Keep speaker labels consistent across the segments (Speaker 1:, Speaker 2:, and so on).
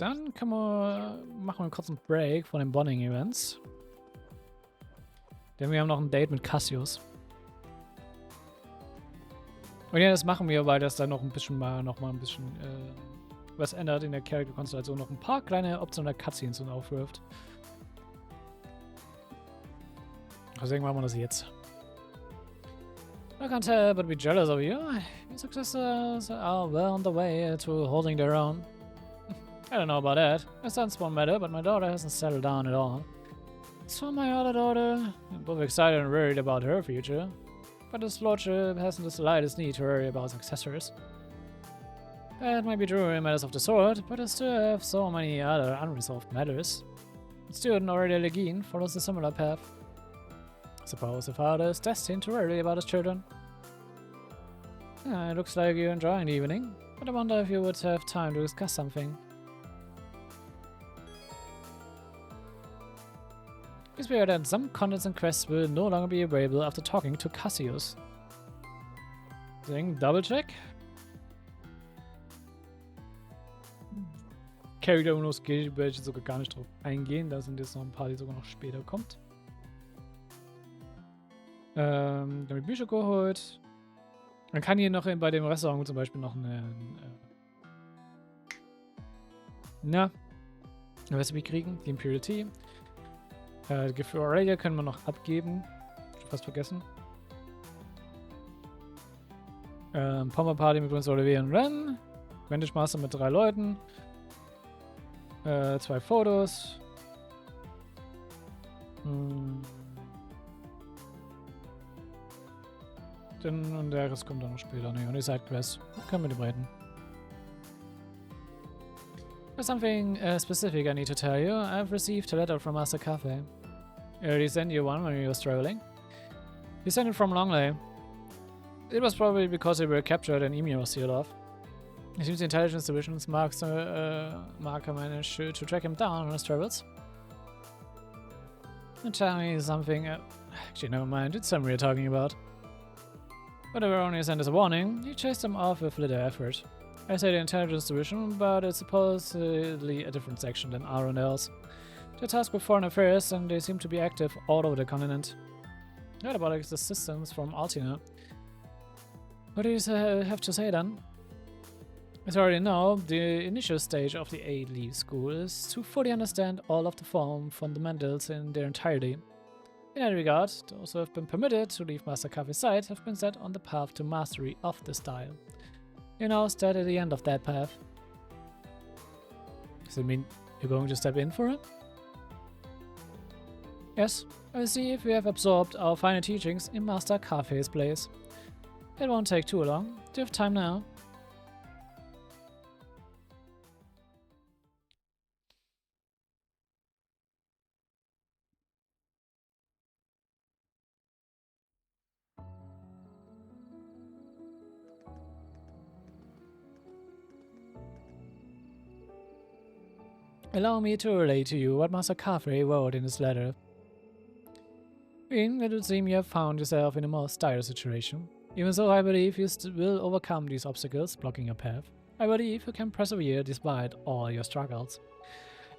Speaker 1: dann machen wir einen kurzen Break von den Bonding-Events. Denn wir haben noch ein Date mit Cassius. Und ja, das machen wir, weil das dann noch ein bisschen was ändert in der Charakterkonstellation. Noch ein paar kleine optionale Cutscenes und aufwirft. Deswegen machen wir das jetzt. I can't help but be jealous of you. Your successors are well on the way to holding their own. I don't know about that. My sons won't matter, but my daughter hasn't settled down at all. So my other daughter, I'm both excited and worried about her future. But his lordship hasn't the slightest need to worry about successors. That might be true in matters of the sort, but I still have so many other unresolved matters. The student Aurelia Legine follows a similar path. I suppose the father is destined to worry about his children. It looks like you're enjoying the evening, but I wonder if you would have time to discuss something. It's clear that some contents and quests will no longer be available after talking to Cassius. Deswegen double check. Character-Bonus werde ich sogar gar nicht drauf eingehen. Da sind jetzt noch ein paar, die sogar noch später kommt. Dann habe ich Bücher geholt. Man kann hier noch bei dem Restaurant zum Beispiel noch eine Recipe kriegen, die Imperial Tea. Gift für Aurelia können wir noch abgeben. Fast vergessen. Pommer Party mit uns Olivier und Ren. Vantage Master mit 3 Leuten. 2 Fotos. Und der Rest kommt dann noch später. Ne, und die Sidequest. Können wir die reden. There's something specific I need to tell you. I've received a letter from Master Cafe. He sent you one when he was traveling. He sent it from Longley. It was probably because they were captured and Emir was sealed off. It seems the intelligence division's marker managed to track him down on his travels. And tell me something. Actually, never mind. It's him we're talking about. Whatever only sent as a warning, he chased them off with little effort. I say the intelligence division, but it's supposedly a different section than R&L's. They're tasked with foreign affairs, and they seem to be active all over the continent. I heard about the assistance from Altina. What do you have to say then? As you already know, the initial stage of the A-Leave school is to fully understand all of the form fundamentals in their entirety. In that regard, those who have been permitted to leave Master Cafe's side have been set on the path to mastery of the style. You now stand at the end of that path. Does it mean you're going to step in for it? Yes, I will see if we have absorbed our final teachings in Master Cafe's place. It won't take too long. Do you have time now? Allow me to relate to you what Master Cafe wrote in his letter. Rean, it would seem you have found yourself in a most dire situation. Even so, I believe you will overcome these obstacles blocking your path. I believe you can persevere despite all your struggles.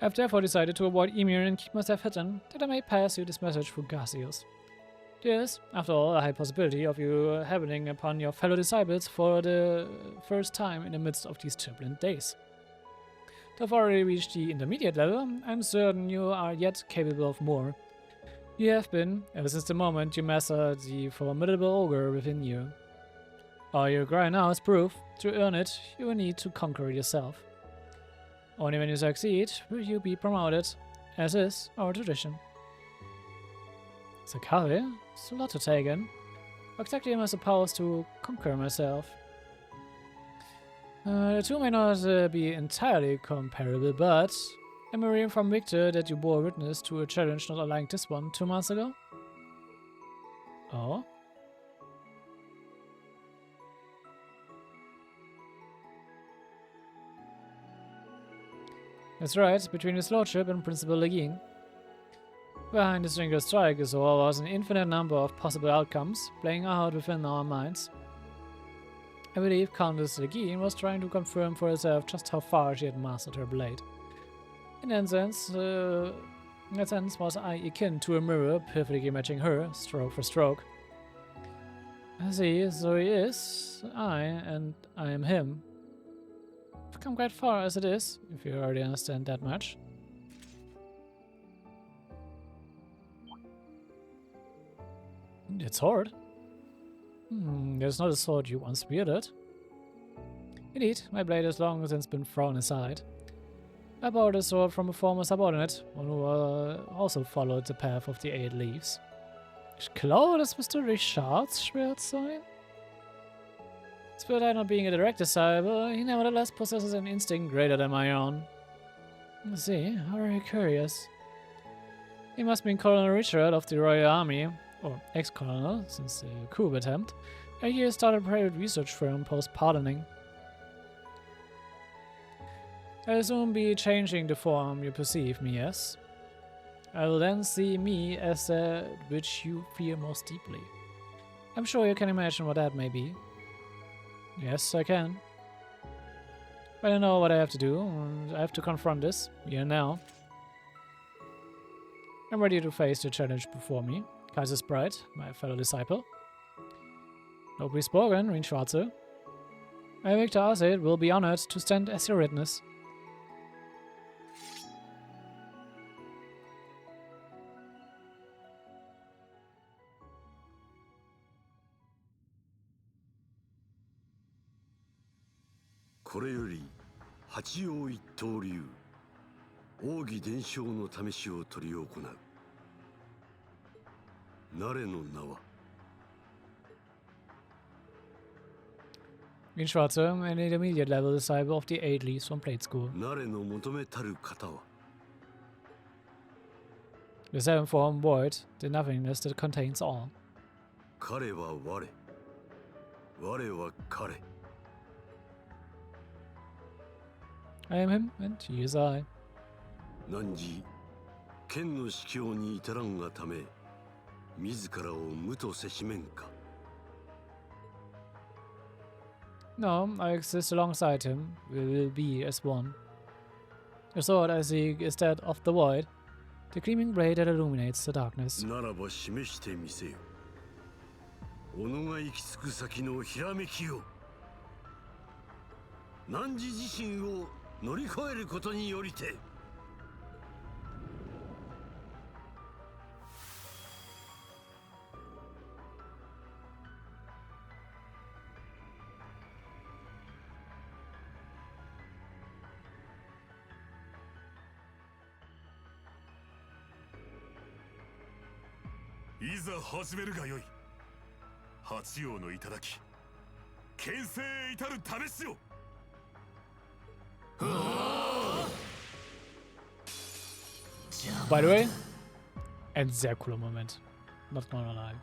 Speaker 1: I have therefore decided to avoid Emir and keep myself hidden, that I may pass you this message through Cassius. There is, after all, a high possibility of you happening upon your fellow disciples for the first time in the midst of these turbulent days. Though I've already reached the intermediate level, I'm certain you are yet capable of more. You have been, ever since the moment you mastered the formidable ogre within you. All you require now is proof. To earn it, you will need to conquer it yourself. Only when you succeed will you be promoted, as is our tradition. Sakari? It's a lot to take in. How exactly am I supposed to conquer myself? The two may not be entirely comparable, but am I reading from Victor that you bore witness to a challenge not unlike this one 2 months ago? Oh? That's right, between his lordship and Principal Legine. Behind this single strike is was an infinite number of possible outcomes playing out within our minds. I believe Countess Legine was trying to confirm for herself just how far she had mastered her blade. In essence, was I akin to a mirror, perfectly matching her, stroke for stroke. I see, so he is I, and I am him. I've come quite far as it is, if you already understand that much. It's sword. There's not a sword you once wielded. Indeed, my blade has long since been thrown aside. I borrowed a sword from a former subordinate, one who also followed the path of the 8 leaves. Ich glaube, das müsste Richards Schwert sein. Despite I not being a direct disciple, he nevertheless possesses an instinct greater than my own. I see, how very curious. He must be Colonel Richard of the Royal Army, or ex-colonel, since the coup attempt, and he started a private research firm post-pardoning. I'll soon be changing the form you perceive me as. I will then see me as that which you fear most deeply. I'm sure you can imagine what that may be. Yes, I can. But I know what I have to do. I have to confront this, here and now. I'm ready to face the challenge before me. Kaiser's Bride, my fellow disciple. Nobly spoken, Rean Schwarze. I, Victor Arcade, will be honored to stand as your witness.
Speaker 2: これより八葉一刀流奥義伝承の試しを執り行う。誰の名は
Speaker 1: Rean Schwarze, an intermediate level disciple of the 8 leaves from Blade School.
Speaker 2: 誰の求めたる方は
Speaker 1: The 7th form, Void, the nothingness that contains all.
Speaker 2: 彼は我、我は彼。
Speaker 1: I am him, and he is I.
Speaker 2: 汝、剣の司教に至らんがため、自らを無とせしめんか。
Speaker 1: No, I exist alongside him. We will be as one. The sword I seek is that of the void, the gleaming blade that illuminates the darkness.
Speaker 2: ならば示してみせよ。己が行き着く先のひらめきを。汝自身を乗り越えることによりて。
Speaker 3: いざ始めるがよい。八葉の頂き、牽制へ至る試しを。
Speaker 1: By the way, ein sehr cooler Moment. Not gonna lie.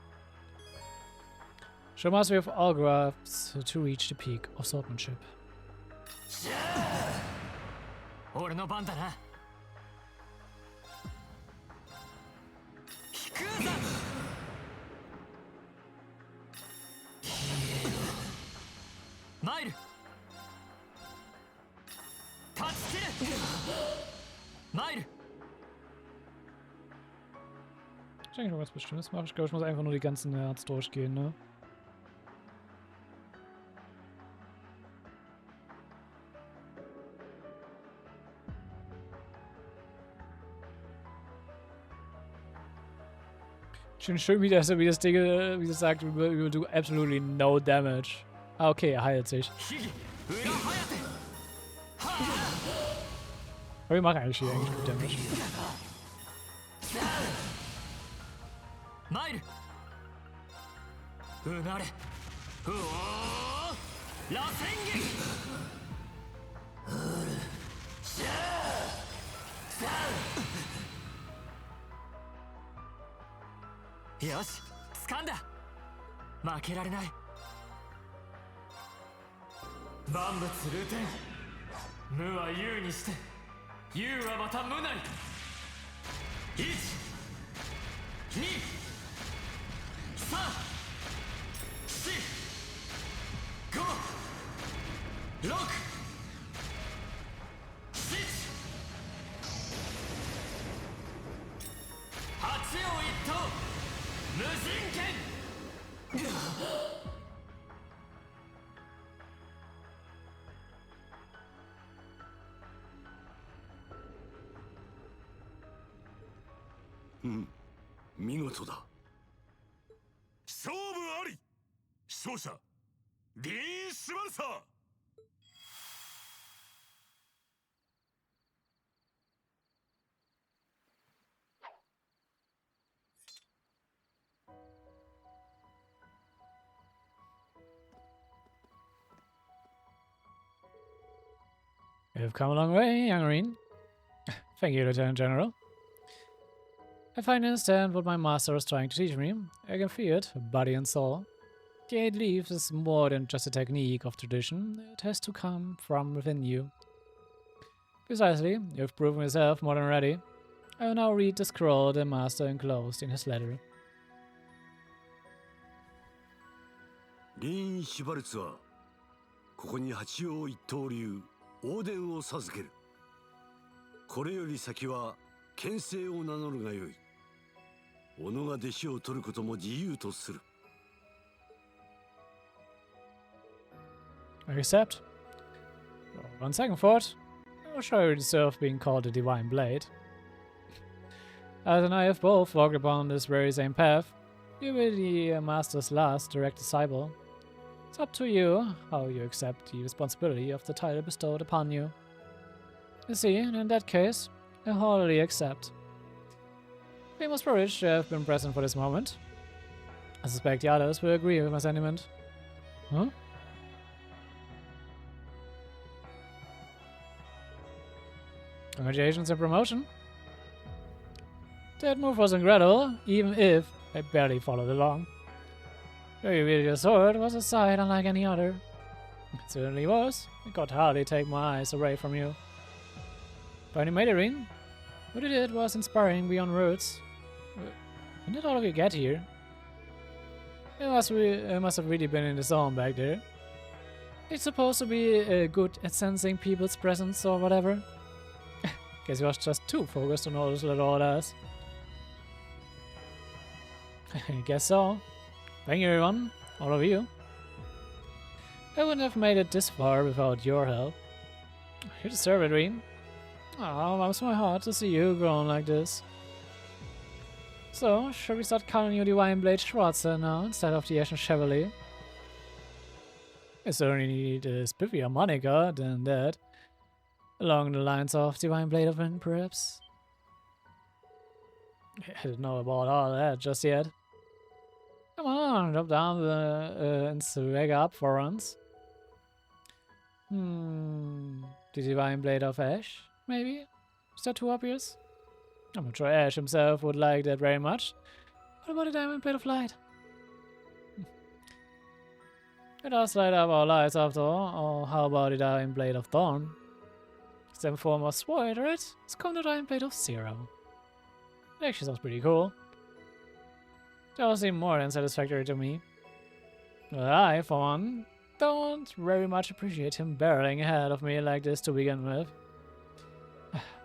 Speaker 1: Show mastery of all crafts to reach the peak of swordsmanship.
Speaker 4: 俺の番だな。引くぞ。参る。断ち切る。参る。
Speaker 1: Ich denke, noch was Bestimmtes mache. Ich glaube, ich muss einfach nur die ganzen Nerds durchgehen, ne? Schön, wie das Ding, wie das sagt, we will do absolutely no damage. Ah, okay, er heilt sich. Aber wir machen eigentlich hier gut Damage.
Speaker 4: 参る。うなれ。うおー。螺旋撃。シャー。サウ。よし、掴んだ。負けられない。万物流転。無は有にして、有はまた無なり。1、2、3、4、5、6、7、8、9、10。一刀無人剣
Speaker 2: 見事だ。
Speaker 3: 勝負あり。勝者リーン・シュバルサー。
Speaker 1: You've come a long way, young Rean. Thank you, Lieutenant General. I finally understand what my master was trying to teach me. I can feel it, body and soul. The 8 leaves is more than just a technique of tradition. It has to come from within you. Precisely, you've proven yourself more than ready. I will now read the scroll the master enclosed in his letter.
Speaker 2: リーン・シュバルツはここに八王一刀流王伝を授ける。これより先は権勢を名乗るがよい。己が弟子を取ることも自由とする。
Speaker 1: I accept. On second thought, I'm sure you deserve being called a divine blade. As and I have both walked upon this very same path. You will be the master's last direct disciple. It's up to you how you accept the responsibility of the title bestowed upon you. You see, in that case, I wholly accept. We must privileged to have been present for this moment. I suspect the others will agree with my sentiment. Huh? Congratulations on promotion. That move was incredible, even if I barely followed along. The way you wielded your sword was a sight unlike any other. It certainly was. I could hardly take my eyes away from you. Finally made it, Rean. What you did was inspiring beyond words. When did all of you get here? It must have really been in the zone back there. It's supposed to be good at sensing people's presence or whatever. Guess he was just too focused on all those little orders. I guess so. Thank you, everyone. All of you. I wouldn't have made it this far without your help. You deserve it, Rean. Oh, warms my heart to see you grown like this. So, should we start calling you Divine Blade Schwarzer now instead of the Ashen Chevalier? I certainly need a spiffier moniker than that. Along the lines of Divine Blade of Wind, perhaps? I don't know about all that just yet. Come on, drop down and swag up for once. The Divine Blade of Ash, maybe? Is that too obvious? I'm not sure Ash himself would like that very much. What about the Diamond Blade of Light? It does light up our lives after all, or how about the Diamond Blade of Dawn? It's in form of sword, right? It's called the Diamond Blade of Zero. It actually sounds pretty cool. That will seem more than satisfactory to me. But I, for one, don't very much appreciate him barreling ahead of me like this to begin with.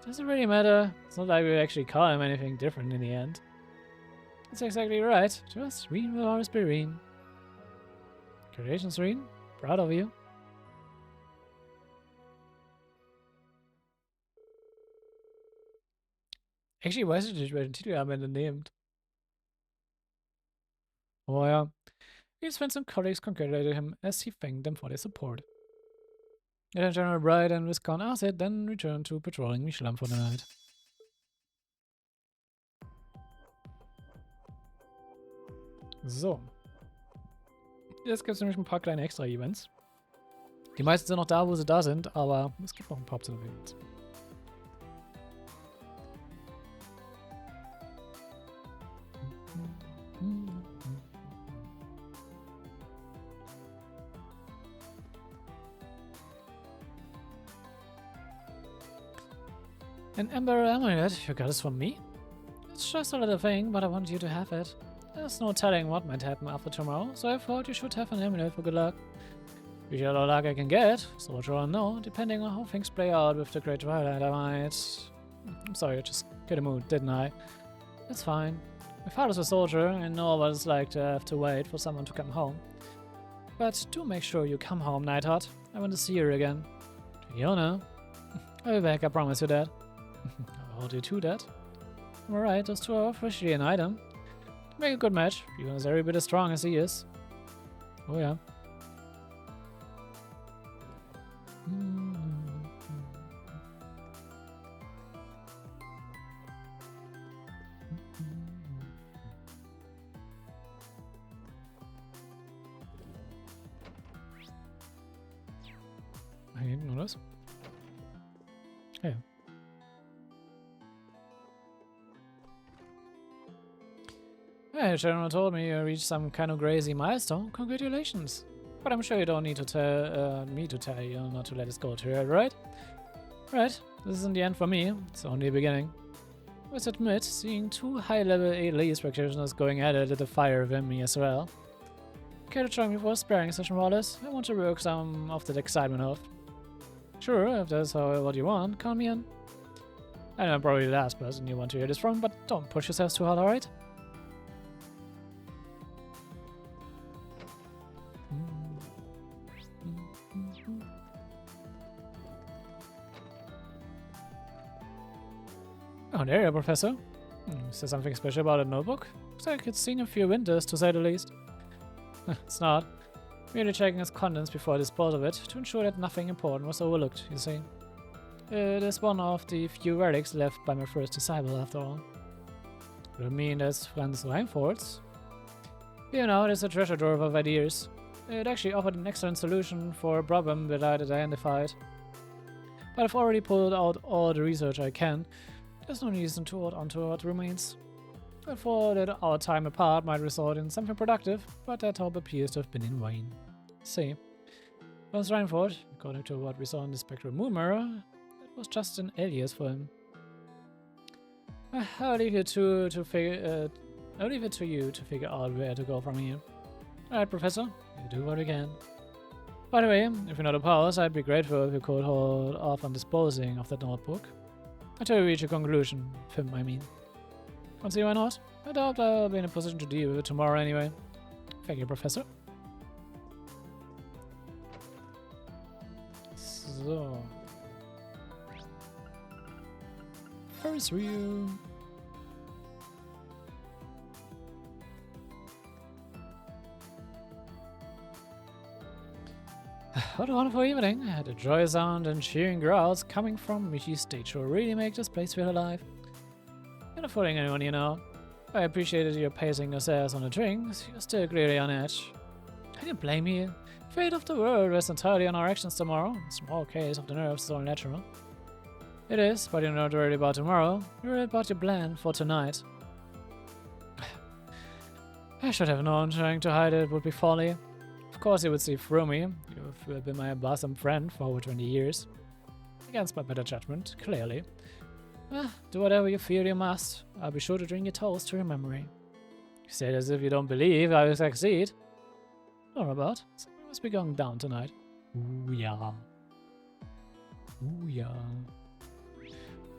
Speaker 1: Doesn't really matter. It's not like we actually call him anything different in the end. That's exactly right. Just Rean will always be Rean. Congratulations, Rean. Proud of you. Actually, weiß ich nicht, welchen Titel er am Ende nimmt. Oh ja. His friends and colleagues congratulated him as he thanked them for their support. Lieutenant General Bright and Viscount Arset then returned to patrolling Millium for the night. So. Jetzt gibt es nämlich ein paar kleine Extra-Events. Die meisten sind noch da, wo sie da sind, aber es gibt noch ein paar Events. An Amber amulet, you got this from me? It's just a little thing, but I want you to have it. There's no telling what might happen after tomorrow, so I thought you should have an amulet for good luck. Usually all the luck I can get, so what you'll know, depending on how things play out with the Great Twilight, I might... I'm sorry, I just hit a mood, didn't I? It's fine. My father's a soldier, and I know what it's like to have to wait for someone to come home. But do make sure you come home, Nightheart. I want to see you again. Fiona. I'll be back, I promise you that. I'll hold you to that. I'm alright, those two are officially an item. Make a good match. Fiona's every bit as strong as he is. Oh yeah. Hier hinten, oder was? Ja. Hey, General told me you reached some kind of crazy milestone. Congratulations. But I'm sure you don't need to tell me to tell you not to let this go to your head, right? Right. This isn't the end for me. It's only the beginning. I must admit, seeing two high-level elite practitioners going at it lit a fire within me as well. Care to join me for a sparring session, Wallace? I want to work some of that excitement off. Sure, if that's what you want, count me in. I know I'm probably the last person you want to hear this from, but don't push yourselves too hard, alright? Oh, there you are, Professor. Is there something special about a notebook? Looks like it's seen a few winters, to say the least. It's not. Merely checking its contents before I dispose of it, to ensure that nothing important was overlooked, you see. It is one of the few relics left by my first disciple, after all. Would it mean that's Franz Reinford's? You know, it is a treasure trove of ideas. It actually offered an excellent solution for a problem that I'd identified. But I've already pulled out all the research I can. There's no reason to hold on to what remains. I thought that our time apart might result in something productive, but that hope appears to have been in vain. See, Franz Reinford, according to what we saw in the Spectral Moon Mirror, it was just an alias for him. I'll leave it to you to figure out where to go from here. Alright, Professor, you do what you can. By the way, if you're not opposed, I'd be grateful if you could hold off on disposing of that notebook. Until we reach a conclusion. Him, I mean. Can't see why not. I doubt I'll be in a position to deal with it tomorrow anyway. Thank you, Professor. So. Ferris wheel. What a wonderful evening. The joyous sound and cheering growls coming from Michi's stage will really make this place feel alive. You're not fooling anyone, you know. I appreciated your pacing yourselves on the drinks. You're still clearly on edge. I didn't blame you. Fate of the world rests entirely on our actions tomorrow. A small case of the nerves is all natural. It is, but you're not worried about tomorrow. You're worried about your plan for tonight. I should have known trying to hide it would be folly. Of course you would see through me. You've been my bosom friend for over 20 years. Against my better judgment, clearly. Do whatever you feel you must. I'll be sure to drink your toast to your memory. You say it as if you don't believe I will succeed. Nor about. Something must be going down tonight. Ooh, ja. Ooh, ja.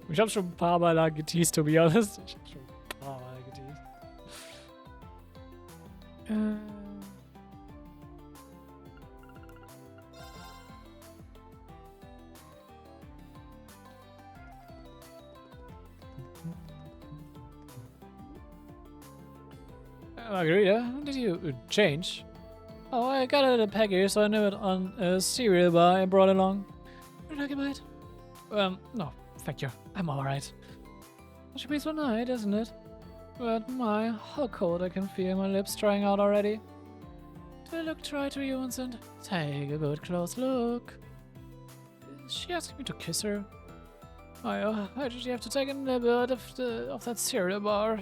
Speaker 1: Ich hab schon ein paar Mal geteased, to be honest. Ich hab schon ein paar Mal geteased. Margarita, did you change? Oh, I got it at a package, so I knew it on a cereal bar I brought along. Would you like a bite? No, thank you. I'm alright. It should be so nice, isn't it? But my, how cold I can feel my lips drying out already. Do I look dry to you, Vincent? Take a good close look. Is she asking me to kiss her? Why did you have to take a nibble out of that cereal bar?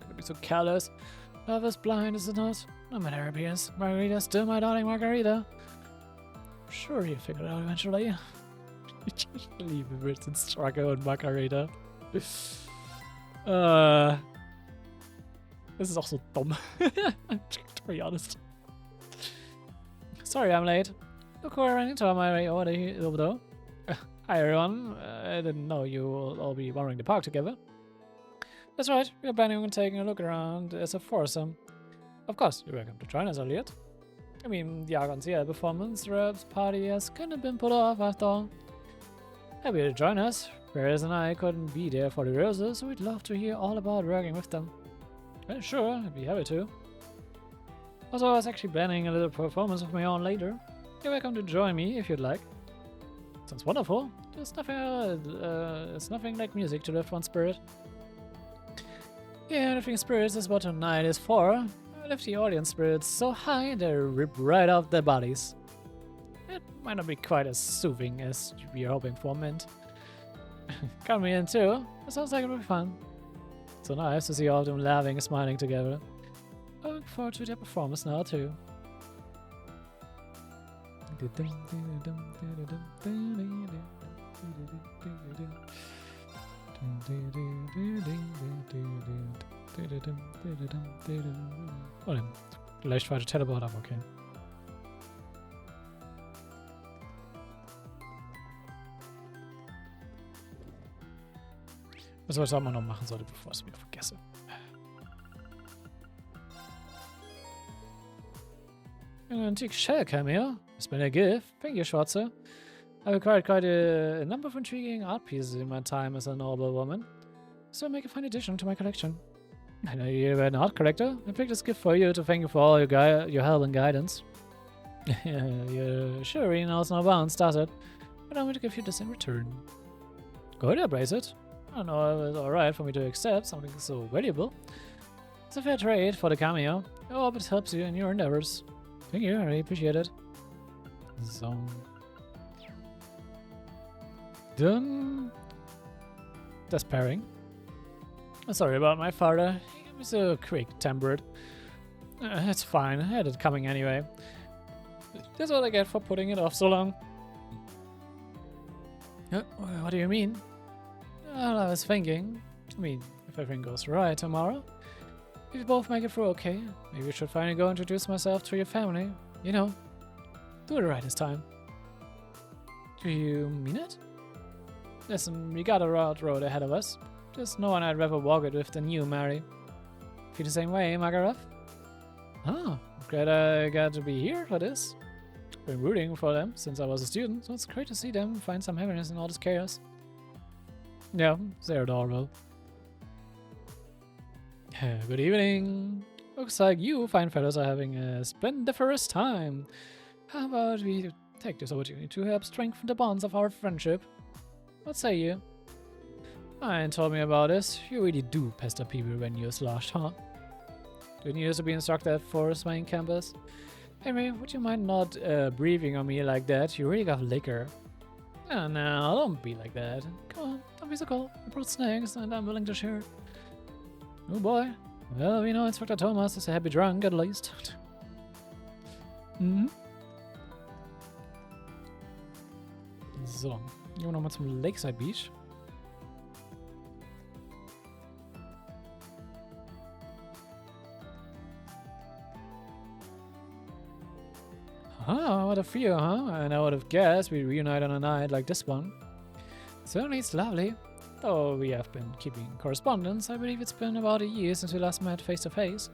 Speaker 1: Could be so careless. Love is blind, is it not? No matter her appearance, Margarita still my darling Margarita. Sure, you figure it out eventually. I can't believe Vincent's struggle on Margarita. This is auch so dumm. To be honest. Sorry I'm late. Look who I ran into on my way over though. Hi everyone. I didn't know you will all be wandering the park together. That's right, we are planning on taking a look around as a foursome. Of course, you're welcome to join us, Elliot. I mean, the Argon's Yale performance Rob's party has kind of been put off after all. Happy to join us. Whereas and I couldn't be there for the rehearsal, so we'd love to hear all about working with them. Sure, I'd be happy to. Also, I was actually planning a little performance of my own later. You're welcome to join me if you'd like. Sounds wonderful. There's nothing like music to lift one's spirit. Yeah, lifting spirits is what tonight is for. Lift the audience spirits so high they rip right off their bodies. It might not be quite as soothing as we are hoping for, Mint. Count me in too. It sounds like it'll be fun. So nice to see all of them laughing and smiling together. I look forward to their performance now too. Oh, gleich falsche Teleport ab, okay. Was ich auch mal noch machen sollte, bevor ich es wieder vergesse. An antique shell cameo. It's been a gift. Thank you, Schwarze. I've acquired quite a number of intriguing art pieces in my time as a noble woman, so I make a fine addition to my collection. I know you're an art collector. I picked this gift for you to thank you for all your help and guidance. You're sure Rean knows no bounds, does it? But I'm going to give you this in return. Go ahead, embrace it. I know it's alright for me to accept something so valuable. It's a fair trade for the cameo. I hope it helps you in your endeavors. Thank you, I really appreciate it. So. Done. Despairing. Sorry about my father. He was so quick-tempered. It's fine, I had it coming anyway. That's what I get for putting it off so long. What do you mean? Well, I was thinking, I mean, if everything goes right tomorrow, if we both make it through okay, maybe we should finally go introduce myself to your family. You know, do it right this time. Do you mean it? Listen, we got a hard road ahead of us. There's no one I'd rather walk it with than you, Mary. Feel the same way, Margaret? Oh, glad I got to be here for this. Been rooting for them since I was a student, so it's great to see them find some happiness in all this chaos. Yeah, they're adorable. Good evening. Looks like you fine fellows are having a splendiferous time. How about we take this opportunity to help strengthen the bonds of our friendship? What say you? Ryan told me about this. You really do pester people when you're sloshed, huh? Didn't you used to be instructor at Forest Main campus? Henry, would you mind not breathing on me like that? You really got liquor. Oh, no, don't be like that. Come on, don't be so cold. I brought snacks and I'm willing to share. Oh boy. Well, we know Inspector Thomas is a happy drunk at least. So, gehen wir nochmal zum Lakeside Beach. Ah, what a fear, huh? And I would have guessed we'd reunite on a night like this one. Certainly it's lovely. Though we have been keeping correspondence, I believe it's been about a year since we last met face to face.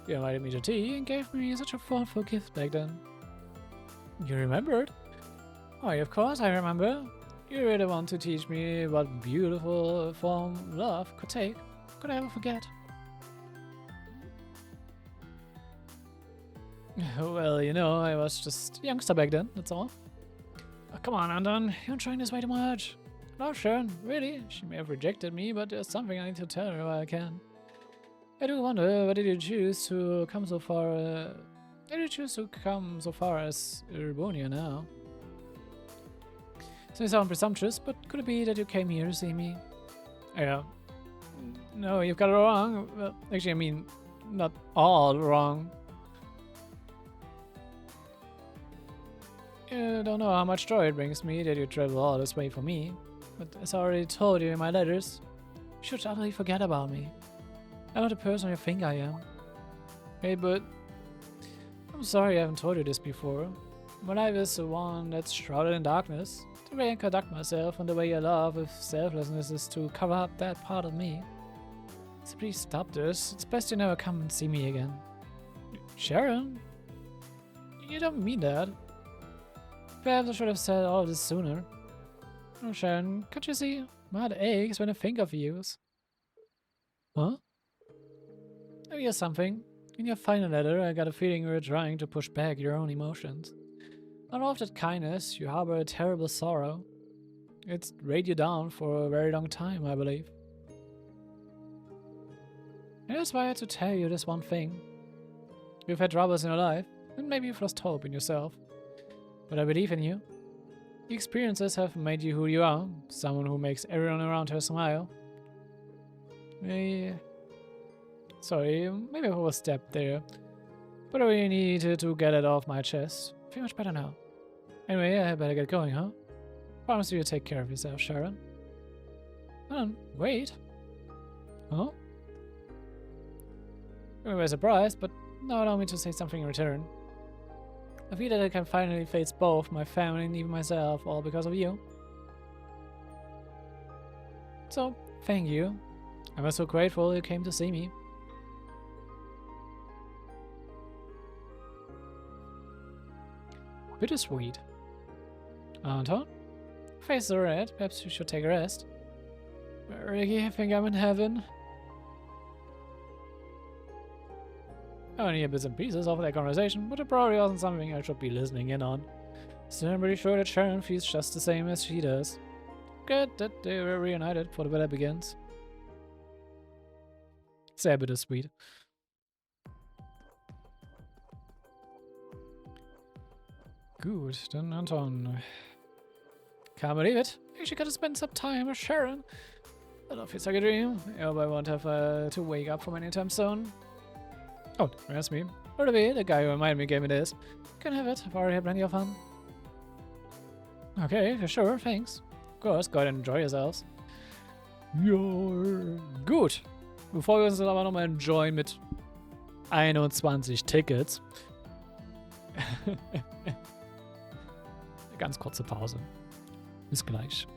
Speaker 1: You invited me to tea and gave me such a thoughtful gift back then. You remembered? Why, of course I remember. You really want to teach me what beautiful form love could take. Could I ever forget? Well, you know, I was just a youngster back then, that's all. Oh, come on, Anton, you're trying this way too much. No, Sharon, really? She may have rejected me, but there's something I need to tell her while I can. I do wonder, why did you choose to come so far, as Urbonia now? So you sound presumptuous, but could it be that you came here to see me? Yeah. No, you've got it wrong. Well, actually, I mean, not all wrong. You don't know how much joy it brings me that you travel all this way for me. But as I already told you in my letters, you should utterly forget about me. I'm not the person you think I am. Hey, but I'm sorry I haven't told you this before. My life is the one that's shrouded in darkness. The way I conduct myself and the way I love with selflessness is to cover up that part of me. So please stop this. It's best you never come and see me again. Sharon? You don't mean that. Perhaps I should have said all of this sooner. Oh, Sharon, can't you see? My heart aches when I think of you. Huh? Oh, here's something. In your final letter, I got a feeling you were trying to push back your own emotions. Out of that kindness, you harbor a terrible sorrow. It's weighed you down for a very long time, I believe. And that's why I had to tell you this one thing. You've had troubles in your life, and maybe you've lost hope in yourself. But I believe in you. The experiences have made you who you are, someone who makes everyone around her smile. Sorry, maybe I overstepped there. But I really needed to get it off my chest. I feel much better now. Anyway, I better get going, huh? Promise you take care of yourself, Sharon. Wait. Huh? You were surprised, but now allow me to say something in return. I feel that I can finally face both my family and even myself, all because of you. So, thank you. I'm so grateful you came to see me. Bittersweet. Anton? Face is red. Perhaps you should take a rest. Ricky, I think I'm in heaven. I only hear bits and pieces of that conversation, but it probably wasn't something I should be listening in on. Still, I'm pretty sure that Sharon feels just the same as she does. Good that they were reunited before the battle begins. Sehr bittersweet. Gut, dann Anton. Can't believe it. Actually got to spend some time with Sharon. That all feels like a dream. I hope I won't have to wake up from anytime soon. Oh, that's me. Or the guy who reminded me gave me this. Can have it. I've already had plenty of fun. Okay, for sure. Thanks. Of course, go ahead and enjoy yourselves. Ja, gut. Bevor wir uns das aber nochmal enjoyen mit 21 Tickets. Ganz kurze Pause. Bis gleich.